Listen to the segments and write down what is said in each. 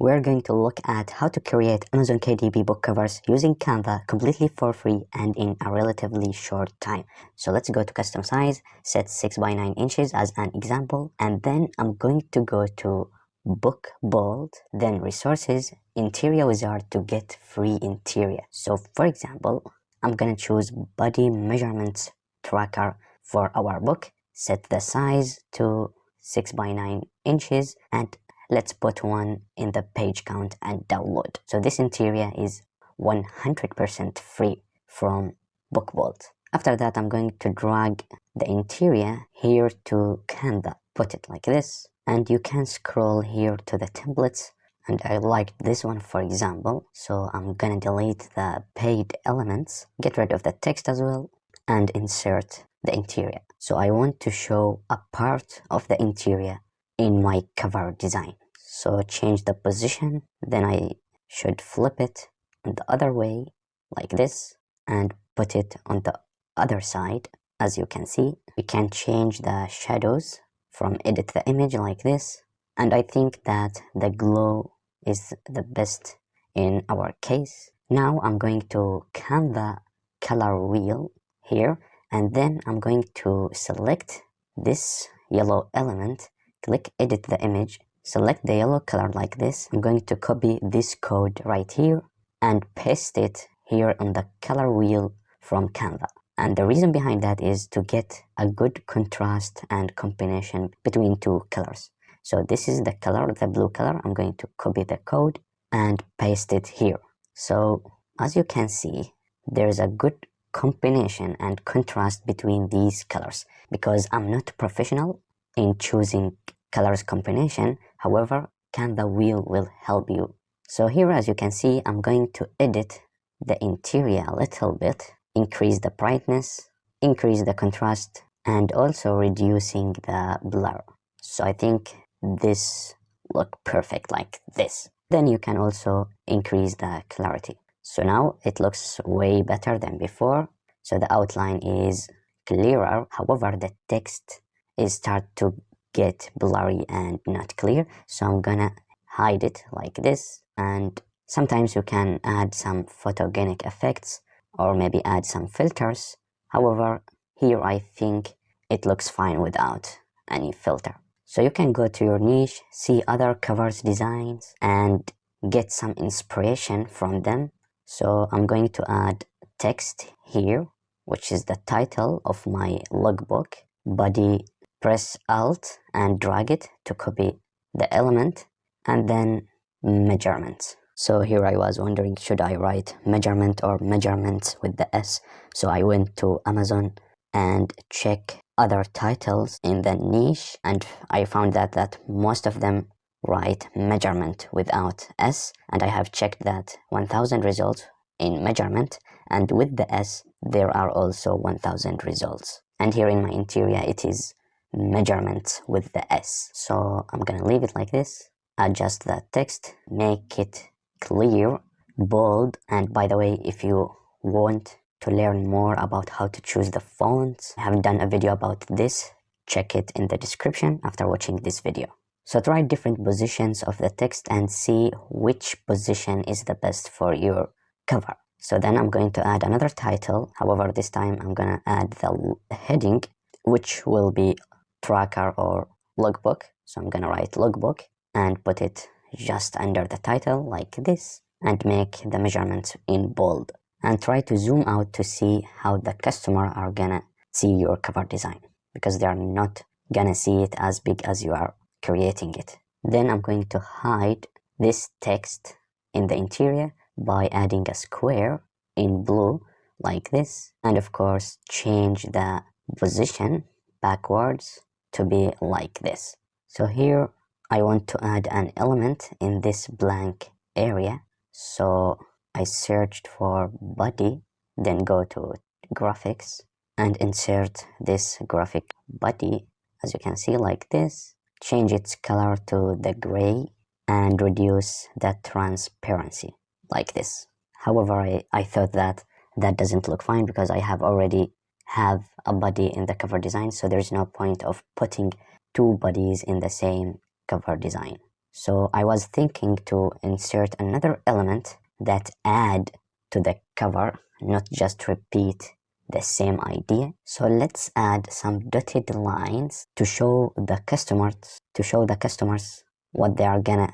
we're going to look at how to create Amazon KDP book covers using Canva completely for free and in a relatively short time. So let's go to custom size, set 6 by 9 inches as an example, and then I'm going to go to book bold, then resources, interior wizard to get free interior. So for example, I'm gonna choose body measurements tracker for our book, set the size to 6 by 9 inches, and let's put one in the page count and download. So this interior is 100% free from Bookbolt. After that, I'm going to drag the interior here to Canva, put it like this, and you can scroll here to the templates, and I liked this one for example, so I'm gonna delete the paid elements, get rid of the text as well, and insert the interior. So I want to show a part of the interior in my cover design. So change the position, then I should flip it the other way like this and put it on the other side. As you can see, we can change the shadows from edit the image like this, and I think that the glow is the best in our case. Now I'm going to Canva color wheel here, and then I'm going to select this yellow element, click edit the image, select the yellow color like this. I'm going to copy this code right here and paste it here on the color wheel from Canva. And the reason behind that is to get a good contrast and combination between two colors. So this is the color, the blue color. I'm going to copy the code and paste it here. So as you can see, there's a good combination and contrast between these colors, because I'm not professional in choosing colors combination. However, Canva wheel will help you. So here, as you can see, I'm going to edit the interior a little bit, increase the brightness, increase the contrast, and also reducing the blur. So I think this look perfect like this. Then you can also increase the clarity. So now it looks way better than before. So the outline is clearer. However, the text is start to get blurry and not clear. So I'm gonna hide it like this. And sometimes you can add some photogenic effects or maybe add some filters. However, here I think it looks fine without any filter. So you can go to your niche, see other covers designs and get some inspiration from them. So I'm going to add text here, which is the title of my logbook. Body, press Alt and drag it to copy the element, and then measurements. So here I was wondering, should I write measurement or measurements with the S? So I went to Amazon and check other titles in the niche, and I found that most of them write measurement without S, and I have checked that 1000 results in measurement, and with the S there are also 1000 results. And here in my interior it is measurement with the S. So I'm gonna leave it like this, adjust the text, make it clear, bold. And by the way, if you want to learn more about how to choose the fonts, I have done a video about this. Check it in the description after watching this video. So try different positions of the text and see which position is the best for your cover. So then I'm going to add another title. However, this time I'm gonna add the heading, which will be tracker or logbook. So I'm gonna write logbook and put it just under the title like this, and make the measurements in bold, and try to zoom out to see how the customer are gonna see your cover design, because they are not gonna see it as big as you are creating it. Then I'm going to hide this text in the interior by adding a square in blue like this, and of course change the position backwards to be like this. So here I want to add an element in this blank area. So I searched for body, then go to graphics and insert this graphic body, as you can see like this. Change its color to the gray and reduce the transparency like this. However, I thought that doesn't look fine because I already have a body in the cover design, so there's no point of putting two bodies in the same cover design. So I was thinking to insert another element that add to the cover, not just repeat the same idea. So let's add some dotted lines to show the customers what they are gonna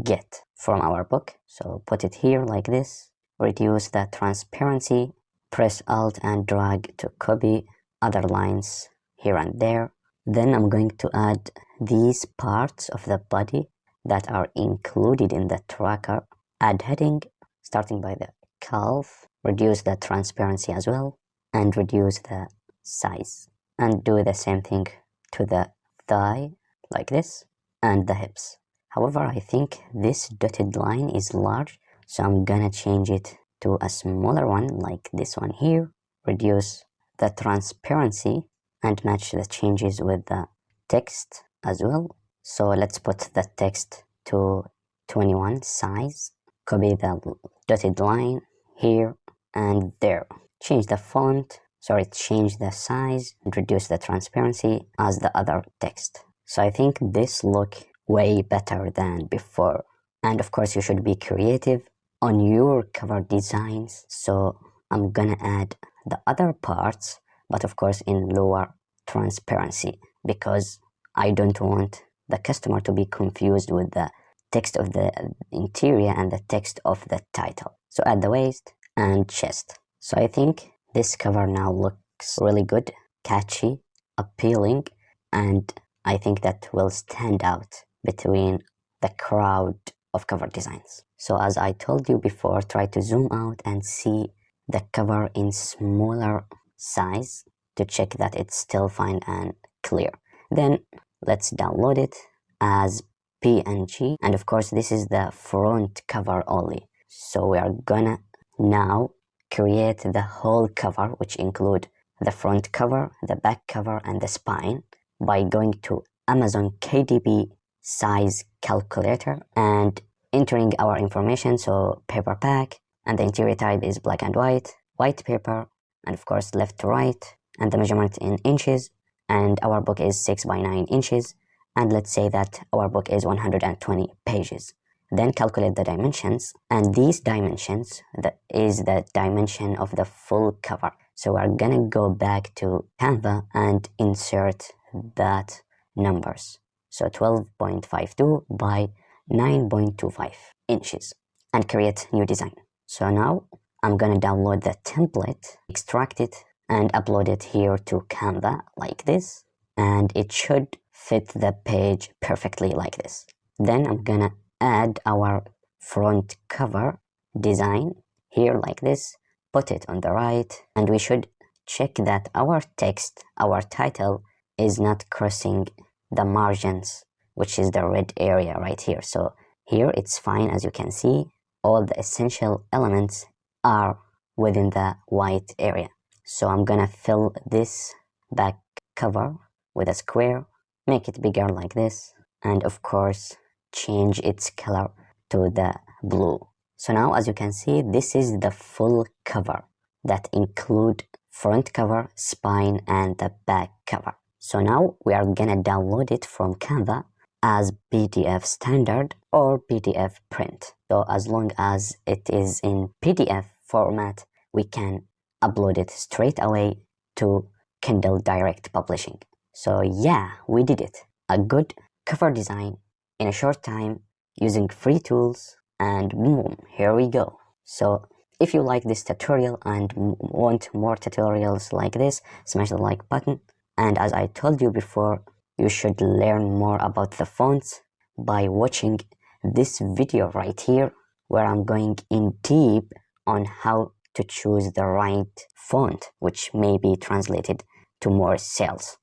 get from our book. So put it here like this, reduce the transparency, press Alt and drag to copy other lines here and there. Then I'm going to add these parts of the body that are included in the tracker. Add heading, starting by the calf, reduce the transparency as well, and reduce the size. And do the same thing to the thigh, like this, and the hips. However, I think this dotted line is large, so I'm gonna change it to a smaller one, like this one here. Reduce the transparency and match the changes with the text as well. So let's put the text to 21 size, copy the dotted line here and there. Change the size and reduce the transparency as the other text. So I think this look way better than before. And of course you should be creative on your cover designs. So I'm gonna add the other parts, but of course in lower transparency, because I don't want the customer to be confused with the text of the interior and the text of the title. So add the waist and chest. So I think this cover now looks really good, catchy, appealing, and I think that will stand out between the crowd of cover designs. So as I told you before, try to zoom out and see the cover in smaller size to check that it's still fine and clear. Then let's download it as PNG, and of course this is the front cover only. So we are gonna now create the whole cover, which include the front cover, the back cover, and the spine, by going to Amazon KDP size calculator and entering our information, so paperback, and the interior type is black and white paper, and of course left to right, and the measurement in inches, and our book is 6 by 9 inches, and let's say that our book is 120 pages. Then calculate the dimensions, and these dimensions is the dimension of the full cover. So we're gonna go back to Canva and insert that numbers. So 12.52 by 9.25 inches and create new design. So now I'm gonna download the template, extract it, and upload it here to Canva like this, and it should fit the page perfectly like this. Then I'm gonna add our front cover design here like this, put it on the right, and we should check that our text, our title, is not crossing the margins, which is the red area right here. So here it's fine. As you can see, all the essential elements are within the white area. So I'm gonna fill this back cover with a square, make it bigger like this, and of course change its color to the blue. So now, as you can see, this is the full cover that include front cover, spine, and the back cover. So now we are gonna download it from Canva as PDF standard or PDF print. So as long as it is in PDF format, we can upload it straight away to Kindle Direct Publishing. So yeah, we did it. A good cover design in a short time using free tools, and boom, here we go. So if you like this tutorial and want more tutorials like this, smash the like button. And as I told you before, you should learn more about the fonts by watching this video right here, where I'm going in deep on how to choose the right font, which may be translated to more sales.